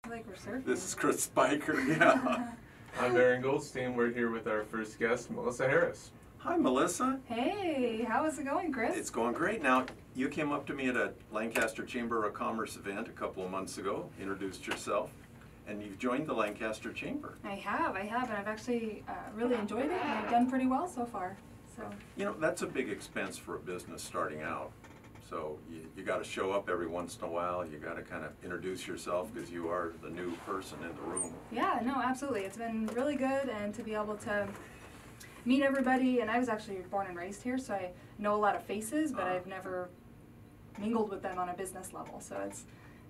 Like we're surfing. This is Chris Spiker, yeah. I'm Aaron Goldstein. We're here with our first guest, Melissa Harris. Hi, Melissa. Hey, how is it going, Chris? It's going great. Now, you came up to me at a Lancaster Chamber of Commerce event a couple of months ago, introduced yourself, and you've joined the Lancaster Chamber. I have, and I've actually really enjoyed it, and I've done pretty well so far. So. You know, that's a big expense for a business starting out. So you got to show up every once in a while. You got to kind of introduce yourself because you are the new person in the room. Yeah, no, absolutely. It's been really good, and to be able to meet everybody. And I was actually born and raised here, so I know a lot of faces, but I've never mingled with them on a business level. So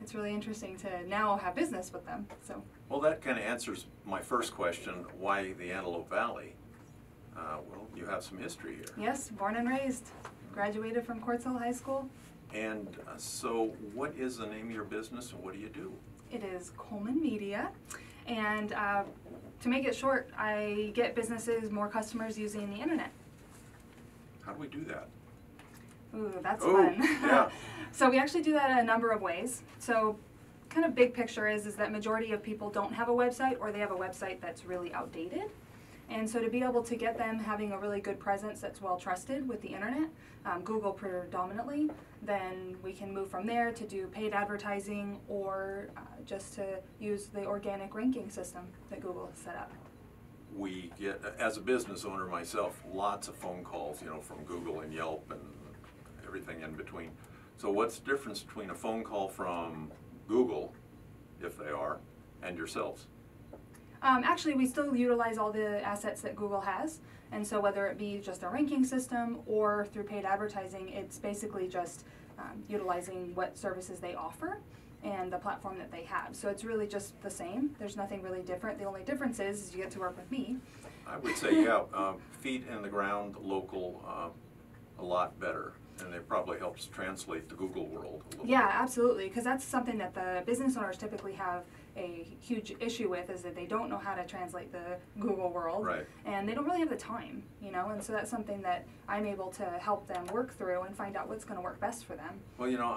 it's really interesting to now have business with them. So. Well, that kind of answers my first question: why the Antelope Valley? Well, you have some history here. Yes, born and raised. Graduated from Quartz Hill High School. And so what is the name of your business and what do you do? It is Colman Media. And to make it short, I get businesses more customers using the internet. How do we do that? Ooh, that's fun. Yeah. So we actually do that in a number of ways. So kind of big picture is that majority of people don't have a website, or they have a website that's really outdated. And so to be able to get them having a really good presence that's well trusted with the internet, Google predominantly, then we can move from there to do paid advertising or just to use the organic ranking system that Google has set up. We get, as a business owner myself, lots of phone calls, you know, from Google and Yelp and everything in between. So what's the difference between a phone call from Google, if they are, and yourselves? Actually, we still utilize all the assets that Google has, and so whether it be just a ranking system or through paid advertising, it's basically just utilizing what services they offer and the platform that they have. So it's really just the same. There's nothing really different. The only difference is you get to work with me. I would say, yeah, feet in the ground, local, a lot better. And it probably helps translate the Google world a little bit. Yeah, absolutely, because that's something that the business owners typically have a huge issue with, is that they don't know how to translate the Google world. Right. And they don't really have the time, you know, and so that's something that I'm able to help them work through and find out what's going to work best for them. Well, you know,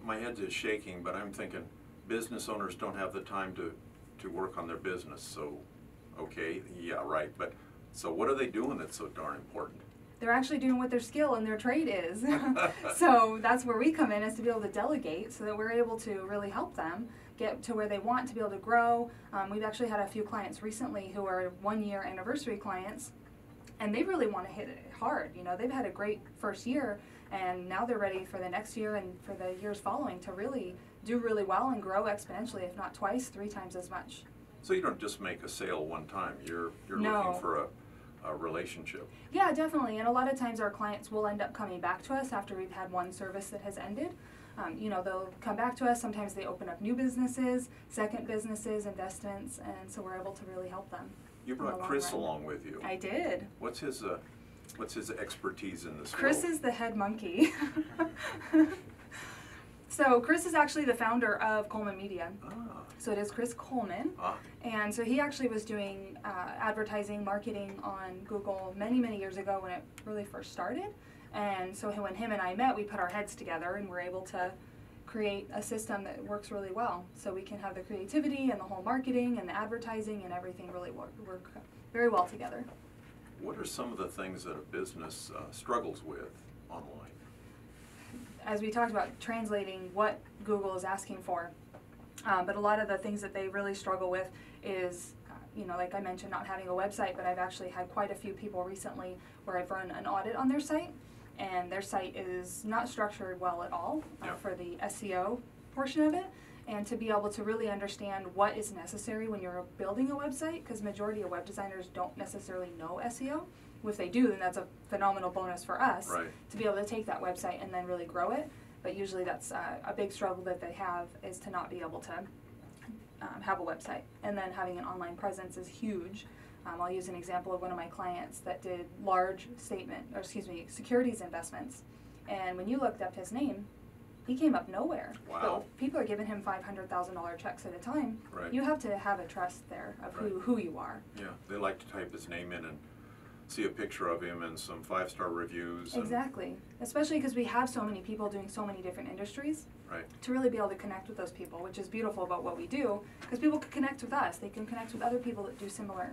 my head is shaking, but I'm thinking business owners don't have the time to work on their business. So, okay, yeah, right. But so what are they doing that's so darn important? They're actually doing what their skill and their trade is. So that's where we come in, is to be able to delegate so that we're able to really help them get to where they want to be able to grow. We've actually had a few clients recently who are 1-year anniversary clients, and they really want to hit it hard. You know, they've had a great first year, and now they're ready for the next year and for the years following to really do really well and grow exponentially, if not twice, 3 times as much. So you don't just make a sale one time. You're No. looking for a relationship. Yeah, definitely. And a lot of times our clients will end up coming back to us after we've had one service that has ended. You know, they'll come back to us. Sometimes they open up new businesses, second businesses, investments, and so we're able to really help them. You brought Chris along with you. I did. What's his expertise in this Chris world? is the head monkey. So Chris is actually the founder of Colman Media. Ah. So it is Chris Colman. Ah. And so he actually was doing advertising, marketing on Google many, many years ago when it really first started. And so when him and I met, we put our heads together and were able to create a system that works really well. So we can have the creativity and the whole marketing and the advertising and everything really work very well together. What are some of the things that a business struggles with online? As we talked about, translating what Google is asking for. But a lot of the things that they really struggle with is, you know, like I mentioned, not having a website, but I've actually had quite a few people recently where I've run an audit on their site, and their site is not structured well at all for the SEO portion of it, and to be able to really understand what is necessary when you're building a website, because majority of web designers don't necessarily know SEO. If they do, then that's a phenomenal bonus for us to be able to take that website and then really grow it. But usually that's a big struggle that they have, is to not be able to have a website. And then having an online presence is huge. I'll use an example of one of my clients that did large securities investments. And when you looked up his name, he came up nowhere. Wow. But people are giving him $500,000 checks at a time. Right. You have to have a trust there of who you are. Yeah, they like to type his name in and see a picture of him and some 5-star reviews. Exactly. Especially because we have so many people doing so many different industries. Right. to really be able to connect with those people, which is beautiful about what we do, because people can connect with us. They can connect with other people that do similar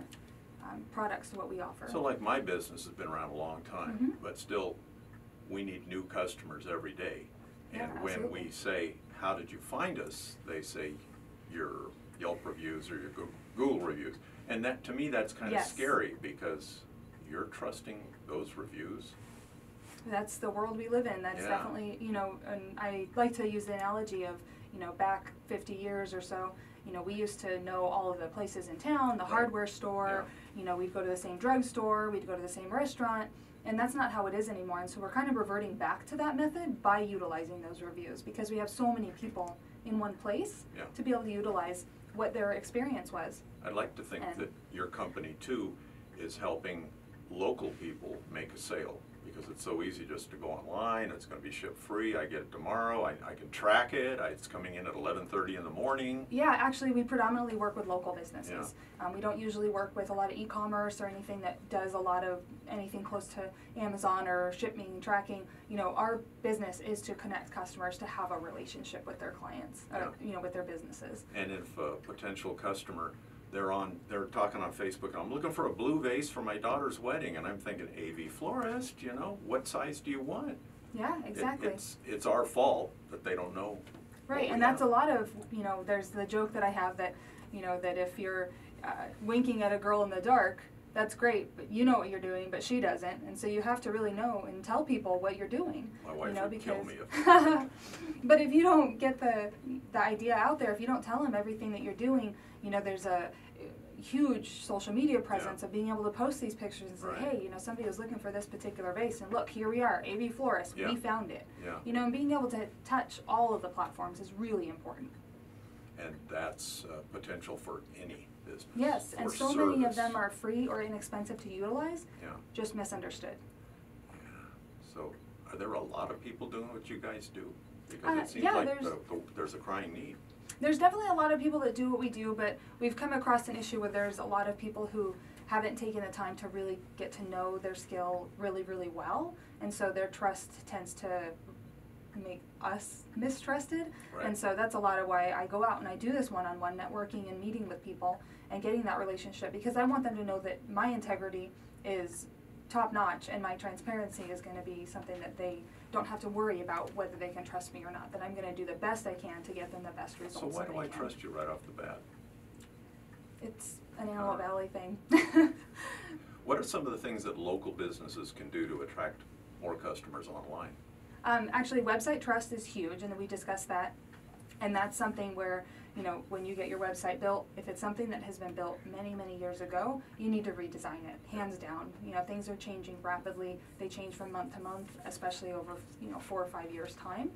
products to what we offer. So like my business has been around a long time, Mhm. but still, we need new customers every day. And Yeah, when absolutely. we say, how did you find us? They say your Yelp reviews or your Google reviews. And that, to me, that's kind of Yes. scary because you're trusting those reviews. That's the world we live in. That's Yeah. definitely, you know, and I like to use the analogy of, you know, back 50 years or so, you know, we used to know all of the places in town, the Right. hardware store, you know, we'd go to the same drugstore, we'd go to the same restaurant, and that's not how it is anymore. And so we're kind of reverting back to that method by utilizing those reviews, because we have so many people in one place Yeah. to be able to utilize what their experience was. I'd like to think And- that your company too is helping local people make a sale, because it's so easy just to go online, it's gonna be shipped free, I get it tomorrow, I can track it, it's coming in at 11:30 in the morning. Yeah, actually, we predominantly work with local businesses. We don't usually work with a lot of e-commerce or anything that does a lot of anything close to Amazon or shipping, tracking. You know, our business is to connect customers to have a relationship with their clients, Yeah. you know, with their businesses. And if a potential customer, they're talking on Facebook, I'm looking for a blue vase for my daughter's wedding, and I'm thinking, AV florist, you know, what size do you want? Yeah, exactly. It's our fault that they don't know. Right, what and we that's a have. lot of, you know, there's the joke that I have that, you know, that if you're winking at a girl in the dark, that's great, but you know what you're doing, but she doesn't, and so you have to really know and tell people what you're doing. My wife you know, would kill because me if but if you don't get the idea out there, if you don't tell them everything that you're doing, you know, there's a huge social media presence of being able to post these pictures and say, Right. hey, you know, somebody was looking for this particular vase, and look, here we are, AV Florist, Yeah. we found it. Yeah. You know, and being able to touch all of the platforms is really important. And that's potential for any business. Yes, and or so many of service. them are free or inexpensive to utilize, Yeah. just misunderstood. So, are there a lot of people doing what you guys do? Because it seems yeah, like there's- there's a crying need. There's definitely a lot of people that do what we do, but we've come across an issue where there's a lot of people who haven't taken the time to really get to know their skill really, really well, and so their trust tends to make us mistrusted. Right. And so that's a lot of why I go out and I do this one-on-one networking and meeting with people and getting that relationship, because I want them to know that my integrity is top-notch and my transparency is going to be something that they don't have to worry about whether they can trust me or not, that I'm going to do the best I can to get them the best results. So why that do I can. trust you right off the bat? It's an Antelope Valley thing. What are some of the things that local businesses can do to attract more customers online? Actually, website trust is huge, and we discussed that. And that's something where, you know, when you get your website built, if it's something that has been built many, many years ago, you need to redesign it, hands down. You know, things are changing rapidly. They change from month to month, especially over, you know, 4 or 5 years' time.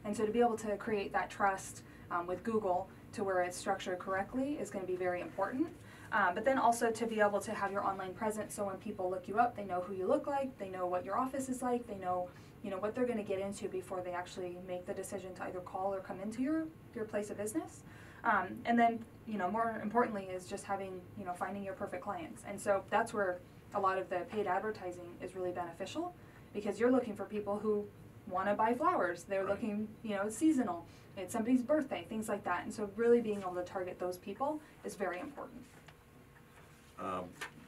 And so to be able to create that trust with Google to where it's structured correctly is going to be very important. But then also to be able to have your online presence, so when people look you up, they know who you look like, they know what your office is like, they know, you know, what they're going to get into before they actually make the decision to either call or come into your place of business. And then, you know, more importantly is just having, you know, finding your perfect clients. And so that's where a lot of the paid advertising is really beneficial, because you're looking for people who want to buy flowers. They're Right. looking, you know, it's seasonal, it's somebody's birthday, things like that. And so really being able to target those people is very important.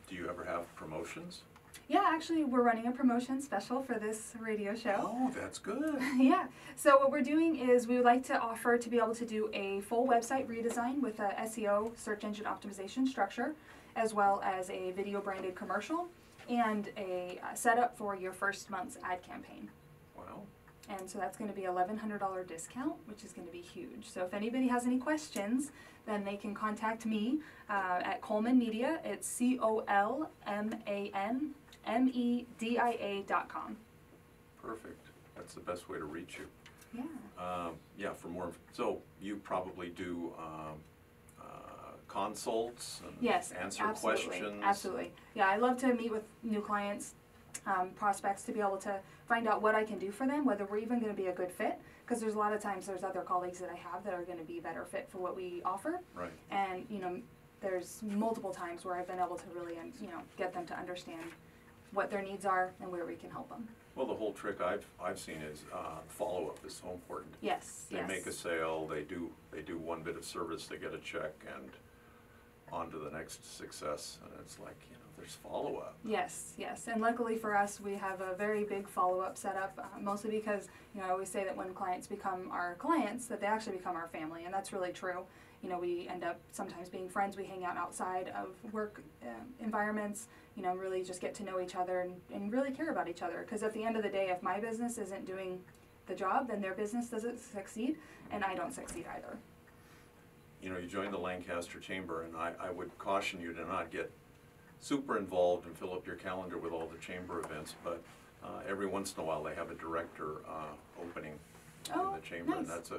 Do you ever have promotions? Yeah, actually, we're running a promotion special for this radio show. Oh, that's good. Yeah. So what we're doing is we would like to offer to be able to do a full website redesign with a SEO, search engine optimization structure, as well as a video branded commercial and a setup for your first month's ad campaign. Wow. And so that's going to be $1,100 discount, which is going to be huge. So if anybody has any questions, then they can contact me at Colman Media. It's ColmanMedia.com. Perfect. That's the best way to reach you. Yeah. Yeah, for more, so you probably do consults and Yes, answer absolutely, questions? absolutely. Yeah, I love to meet with new clients, prospects, to be able to find out what I can do for them, whether we're even going to be a good fit, because there's a lot of times there's other colleagues that I have that are going to be better fit for what we offer. Right. And, you know, there's multiple times where I've been able to really, you know, get them to understand what their needs are and where we can help them. Well, the whole trick I've seen is follow-up is so important. Yes, They yes. make a sale, they do one bit of service, they get a check, and on to the next success. And it's like, you know, there's follow-up. Yes, yes, and luckily for us, we have a very big follow-up setup, mostly because, you know, I always say that when clients become our clients, that they actually become our family, and that's really true. You know, we end up sometimes being friends, we hang out outside of work environments, you know, really just get to know each other and really care about each other, because at the end of the day, if my business isn't doing the job, then their business doesn't succeed, and I don't succeed either. You know, you joined the Lancaster Chamber, and I would caution you to not get super involved and fill up your calendar with all the chamber events, but every once in a while they have a director opening in the chamber, and nice. that's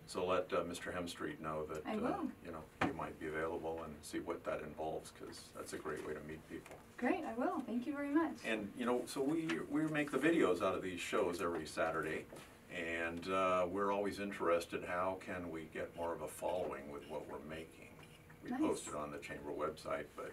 so let Mr. Hemstreet know that I will. you know, you might be available, and see what that involves, because that's a great way to meet people. Great, I will. Thank you very much. And you know, so we make the videos out of these shows every Saturday, and we're always interested, how can we get more of a following with what we're making? We Nice. post it on the chamber website, but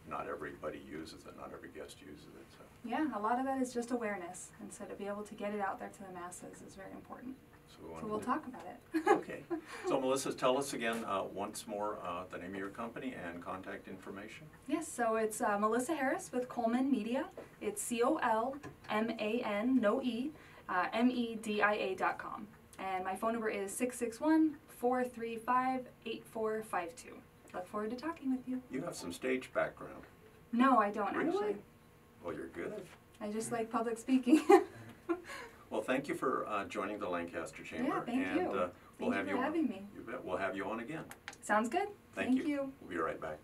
not everybody uses it, not every guest uses it. So, Yeah, a lot of that is just awareness, and so to be able to get it out there to the masses is very important. we want So to we'll do- talk about it. Okay. So Melissa, tell us again once more the name of your company and contact information. Yes, so it's Melissa Harris with Colman Media. It's COLMAN, no E, MEDIA.com. And my phone number is 661-435-8452. Look forward to talking with you. You have some stage background. No, I don't Really? actually. Well, you're good. I just like public speaking. Well, thank you for joining the Lancaster Chamber. Yeah, thank and, you. We'll Thank have you for on. having me. You bet. We'll have you on again. Sounds good. Thank you. We'll be right back.